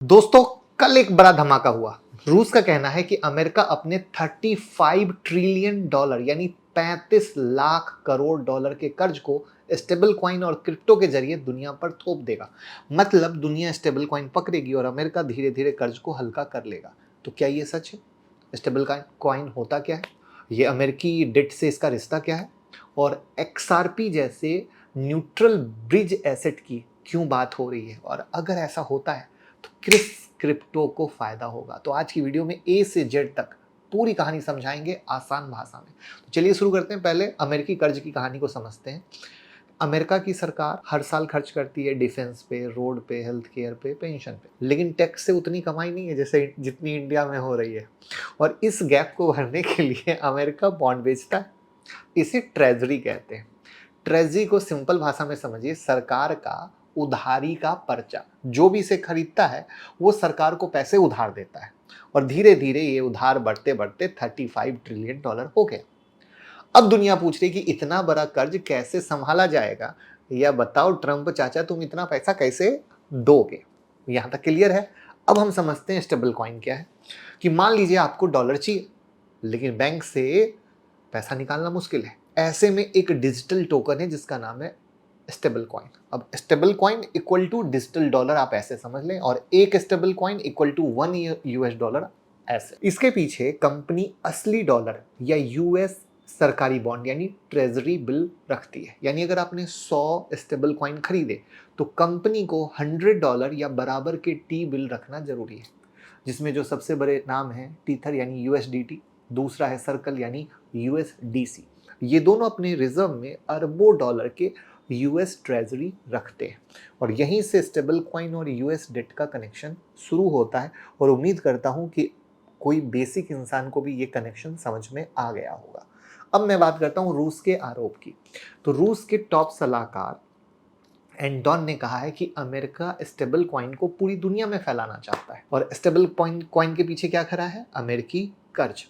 दोस्तों, कल एक बड़ा धमाका हुआ। रूस का कहना है कि अमेरिका अपने 35 ट्रिलियन डॉलर यानी 35 लाख करोड़ डॉलर के कर्ज को स्टेबल कॉइन और क्रिप्टो के जरिए दुनिया पर थोप देगा। मतलब दुनिया स्टेबल कॉइन पकड़ेगी और अमेरिका धीरे धीरे कर्ज को हल्का कर लेगा। तो क्या ये सच है? स्टेबल कॉइन होता क्या है? ये अमेरिकी डेट से इसका रिश्ता क्या है? और एक्सआरपी जैसे न्यूट्रल ब्रिज एसेट की क्यों बात हो रही है? और अगर ऐसा होता है तो किस क्रिप्टो को फायदा होगा? तो आज की वीडियो में ए से जेड तक पूरी कहानी समझाएंगे आसान भाषा में। तो चलिए शुरू करते हैं। पहले अमेरिकी कर्ज की कहानी को समझते हैं। अमेरिका की सरकार हर साल खर्च करती है डिफेंस पे, रोड पे, हेल्थ केयर पे, पेंशन पे, लेकिन टैक्स से उतनी कमाई नहीं है जैसे जितनी इंडिया में हो रही है। और इस गैप को भरने के लिए अमेरिका बॉन्ड बेचता है। इसे ट्रेजरी कहते हैं। ट्रेजरी को सिंपल भाषा में समझिए, सरकार का उधारी का पर्चा। जो भी इसे खरीदता है वो सरकार को पैसे उधार देता है और धीरे धीरे ये उधार बढ़ते बढ़ते 35 ट्रिलियन डॉलर हो गया। अब दुनिया पूछ रही कि इतना बड़ा कर्ज कैसे संभाला जाएगा? या बताओ ट्रंप चाचा, तुम इतना पैसा कैसे दोगे? यहां तक क्लियर है। अब हम समझते हैं स्टेबल कॉइन क्या है। कि मान लीजिए आपको डॉलर चाहिए, लेकिन बैंक से पैसा निकालना मुश्किल है। ऐसे में एक डिजिटल टोकन है जिसका नाम है स्टेबल कॉइन। अब stable coin equal to digital dollar, आप ऐसे समझ लें, और एक stable coin equal to 1 US dollar. ऐसे इसके पीछे कंपनी असली डॉलर या यूएस सरकारी बॉन्ड यानी ट्रेजरी बिल रखती है। यानी अगर आपने 100 स्टेबल कॉइन खरीदे तो कंपनी को $100 या बराबर के टी बिल रखना जरूरी है। जिसमें जो सबसे बड़े नाम है टीथर यानी यूएसडीटी, दूसरा है सर्कल यानी यूएसडीसी। ये दोनों अपने रिजर्व में अरबों डॉलर के यूएस ट्रेजरी रखते हैं। और यहीं से स्टेबल कॉइन और यूएस डेट का कनेक्शन शुरू होता है। और उम्मीद करता हूं कि कोई बेसिक इंसान को भी ये कनेक्शन समझ में आ गया होगा। अब मैं बात करता हूं रूस के आरोप की। तो रूस के टॉप सलाहकार एंडॉन ने कहा है कि अमेरिका स्टेबल कॉइन को पूरी दुनिया में फैलाना चाहता है। और स्टेबल कॉइन के पीछे क्या खड़ा है? अमेरिकी कर्ज।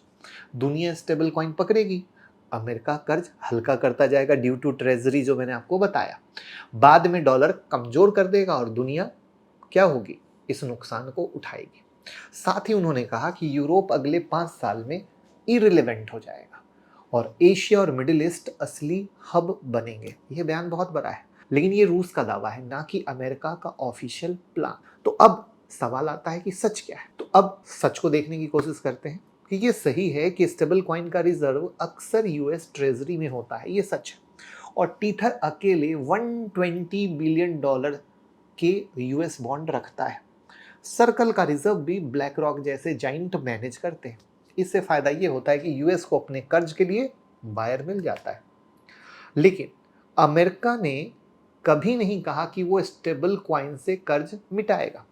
दुनिया स्टेबल कॉइन पकड़ेगी, अमेरिका कर्ज हल्का करता जाएगा ड्यू टू ट्रेजरी, जो मैंने आपको बताया। बाद में डॉलर कमजोर कर देगा और दुनिया क्या होगी? इस नुकसान को उठाएगी। साथ ही उन्होंने कहा कि यूरोप अगले 5 साल में इरिलेवेंट हो जाएगा और एशिया और मिडिल ईस्ट असली हब बनेंगे। यह बयान बहुत बड़ा है, लेकिन ये रूस का दावा है, ना कि अमेरिका का ऑफिशियल प्लान। तो अब सवाल आता है कि सच क्या है? तो अब सच को देखने की कोशिश करते हैं कि ये सही है कि स्टेबल कॉइन का रिजर्व अक्सर यूएस ट्रेजरी में होता है। ये सच है। और टीथर अकेले 120 बिलियन डॉलर के यूएस बॉन्ड रखता है। सर्कल का रिजर्व भी ब्लैक रॉक जैसे जाइंट मैनेज करते हैं। इससे फायदा ये होता है कि यूएस को अपने कर्ज के लिए बायर मिल जाता है। लेकिन अमेरिका ने कभी नहीं कहा कि वो स्टेबल कॉइन से कर्ज मिटाएगा।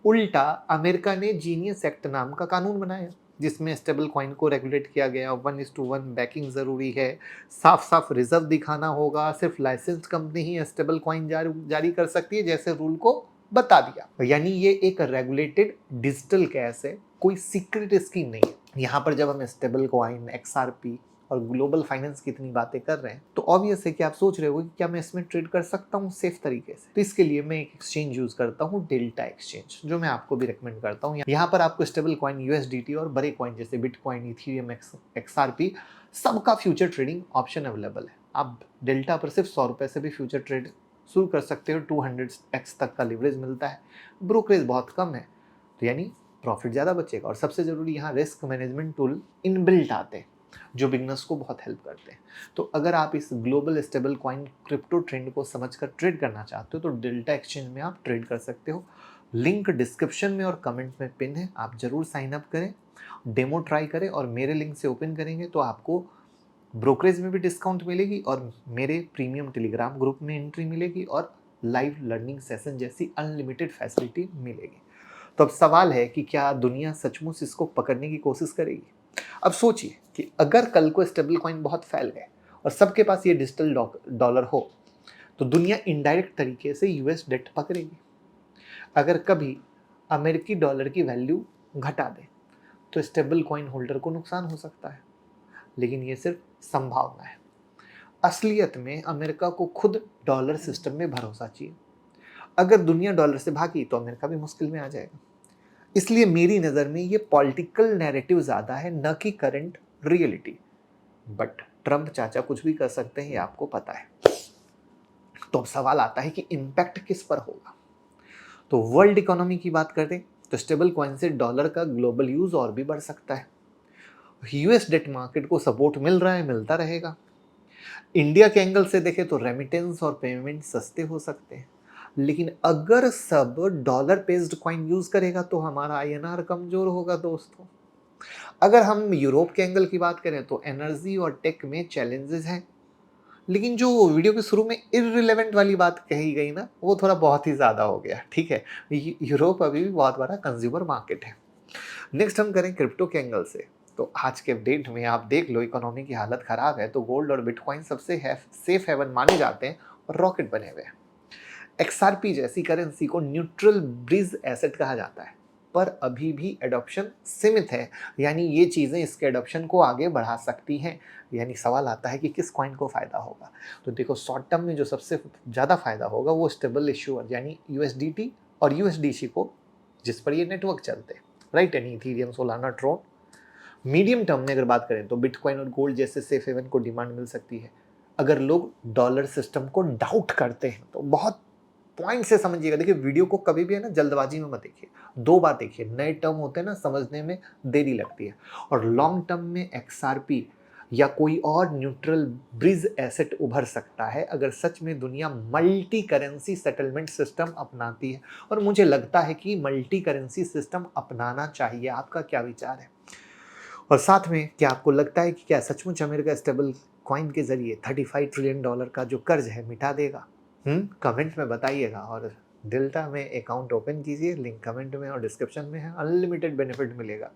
उल्टा अमेरिका ने जीनियस एक्ट नाम का कानून बनाया जिसमें स्टेबल कॉइन को रेगुलेट किया गया। 1:1 बैकिंग जरूरी है, साफ साफ रिजर्व दिखाना होगा, सिर्फ लाइसेंस कंपनी ही स्टेबल कॉइन जारी कर सकती है, जैसे रूल को बता दिया। यानी ये एक रेगुलेटेड डिजिटल कैश है, कोई सीक्रेट स्कीम नहीं है। यहाँ पर जब हम स्टेबल कॉइन, एक्सआरपी और ग्लोबल फाइनेंस की इतनी बातें कर रहे हैं तो ऑब्वियस है कि आप सोच रहे हो कि क्या मैं इसमें ट्रेड कर सकता हूँ सेफ तरीके से। तो इसके लिए मैं एक एक्सचेंज यूज करता हूँ, डेल्टा एक्सचेंज, जो मैं आपको भी रिकमेंड करता हूँ। यहाँ पर आपको स्टेबल कॉइन, यूएसडीटी और बड़े कॉइन जैसे बिटकॉइन, इथेरियम, एक्सआरपी सबका फ्यूचर ट्रेडिंग ऑप्शन अवेलेबल है। आप डेल्टा पर सिर्फ 100 रुपए से भी फ्यूचर ट्रेड शुरू कर सकते हो। 200x तक का लिवरेज मिलता है, ब्रोकरेज बहुत कम है, तो यानी प्रॉफिट ज़्यादा बचेगा। और सबसे जरूरी, यहाँ रिस्क मैनेजमेंट टूल इनबिल्ट आते हैं जो बिगनर्स को बहुत हेल्प करते हैं। तो अगर आप इस global stable coin crypto trend को समझकर ट्रेड करना चाहते हो तो डेल्टा एक्सचेंज में आप ट्रेड कर सकते हो। लिंक डिस्क्रिप्शन में और कमेंट में पिन है, आप जरूर साइन अप करें, डेमो ट्राई करें और मेरे लिंक से ओपन करेंगे तो आपको ब्रोकरेज में भी डिस्काउंट मिलेगी और मेरे प्रीमियम टेलीग्राम ग्रुप में एंट्री मिलेगी और लाइव लर्निंग सेशन जैसी अनलिमिटेड फैसिलिटी मिलेगी। तो अब सवाल है कि क्या दुनिया सचमुच इसको पकड़ने की कोशिश करेगी? अब सोचिए कि अगर कल को स्टेबल कॉइन बहुत फैल गए और सबके पास ये डिजिटल डॉलर हो तो दुनिया इनडायरेक्ट तरीके से यूएस डेट पकड़ेगी। अगर कभी अमेरिकी डॉलर की वैल्यू घटा दे तो स्टेबल कॉइन होल्डर को नुकसान हो सकता है, लेकिन ये सिर्फ संभावना है। असलियत में अमेरिका को खुद डॉलर सिस्टम में भरोसा चाहिए। अगर दुनिया डॉलर से भागी तो अमेरिका भी मुश्किल में आ जाएगा। इसलिए मेरी नज़र में ये पॉलिटिकल नैरेटिव ज़्यादा है, न कि करंट रियलिटी। बट ट्रंप चाचा कुछ भी कर सकते हैं, ये आपको पता है। तो अब सवाल आता है कि इम्पैक्ट किस पर होगा। तो वर्ल्ड इकोनॉमी की बात करें तो स्टेबल कॉइन से डॉलर का ग्लोबल यूज और भी बढ़ सकता है। यूएस डेट मार्केट को सपोर्ट मिल रहा है, मिलता रहेगा। इंडिया के एंगल से देखें तो रेमिटेंस और पेमेंट सस्ते हो सकते हैं। लेकिन अगर सब डॉलर बेस्ड कॉइन यूज करेगा तो हमारा आईएनआर कमजोर होगा दोस्तों। अगर हम यूरोप के एंगल की बात करें तो एनर्जी और टेक में चैलेंजेस हैं। लेकिन जो वीडियो के शुरू में इररिलेवेंट वाली बात कही गई ना, वो थोड़ा बहुत ही ज़्यादा हो गया, ठीक है। यूरोप अभी भी बहुत बड़ा कंज्यूमर मार्केट है। नेक्स्ट हम करें क्रिप्टो के एंगल से। तो आज के डेट में आप देख लो, इकोनॉमी की हालत खराब है तो गोल्ड और बिटकॉइन सबसे सेफ हेवन माने जाते हैं और रॉकेट बने हुए हैं। एक्सआरपी जैसी करेंसी को न्यूट्रल ब्रिज एसेट कहा जाता है, पर अभी भी एडॉप्शन सीमित है। यानी ये चीज़ें इसके एडॉप्शन को आगे बढ़ा सकती हैं। यानी सवाल आता है कि किस कॉइन को फ़ायदा होगा। तो देखो, शॉर्ट टर्म में जो सबसे ज़्यादा फायदा होगा वो स्टेबल इश्यूअर यानी यूएसडीटी और यूएसडीसी को, जिस पर ये नेटवर्क चलते हैं, राइट, यानी Ethereum, Solana, Tron. Medium term में अगर बात करें तो बिटकॉइन और गोल्ड जैसे सेफ हेवन को डिमांड मिल सकती है। अगर लोग डॉलर सिस्टम को डाउट करते हैं तो बहुत पॉइंट से समझिएगा। देखिए, वीडियो को कभी भी है ना जल्दबाजी में मत देखिए, 2 बार देखिए। नए टर्म होते हैं ना, समझने में देरी लगती है। और लॉन्ग टर्म में एक्सआरपी या कोई और न्यूट्रल ब्रिज एसेट उभर सकता है अगर सच में दुनिया मल्टी करेंसी सेटलमेंट सिस्टम अपनाती है। और मुझे लगता है कि मल्टी करेंसी सिस्टम अपनाना चाहिए। आपका क्या विचार है? और साथ में क्या आपको लगता है कि क्या सचमुच अमेरिका स्टेबल कॉइन के जरिए $35 ट्रिलियन का जो कर्ज है मिटा देगा? कमेंट में बताइएगा। और डेल्टा में अकाउंट ओपन कीजिए, लिंक कमेंट में और डिस्क्रिप्शन में है। अनलिमिटेड बेनिफिट मिलेगा,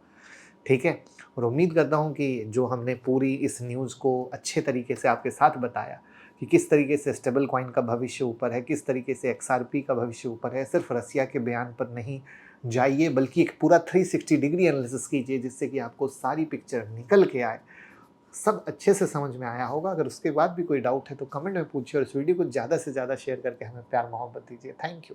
ठीक है। और उम्मीद करता हूँ कि जो हमने पूरी इस न्यूज़ को अच्छे तरीके से आपके साथ बताया कि किस तरीके से स्टेबल कॉइन का भविष्य ऊपर है, किस तरीके से एक्सआरपी का भविष्य ऊपर है। सिर्फ रसिया के बयान पर नहीं जाइए, बल्कि एक पूरा 360 डिग्री एनालिसिस कीजिए, जिससे कि आपको सारी पिक्चर निकल के आए। सब अच्छे से समझ में आया होगा। अगर उसके बाद भी कोई डाउट है तो कमेंट में पूछिए और इस वीडियो को ज़्यादा से ज़्यादा शेयर करके हमें प्यार मोहब्बत दीजिए। Thank you.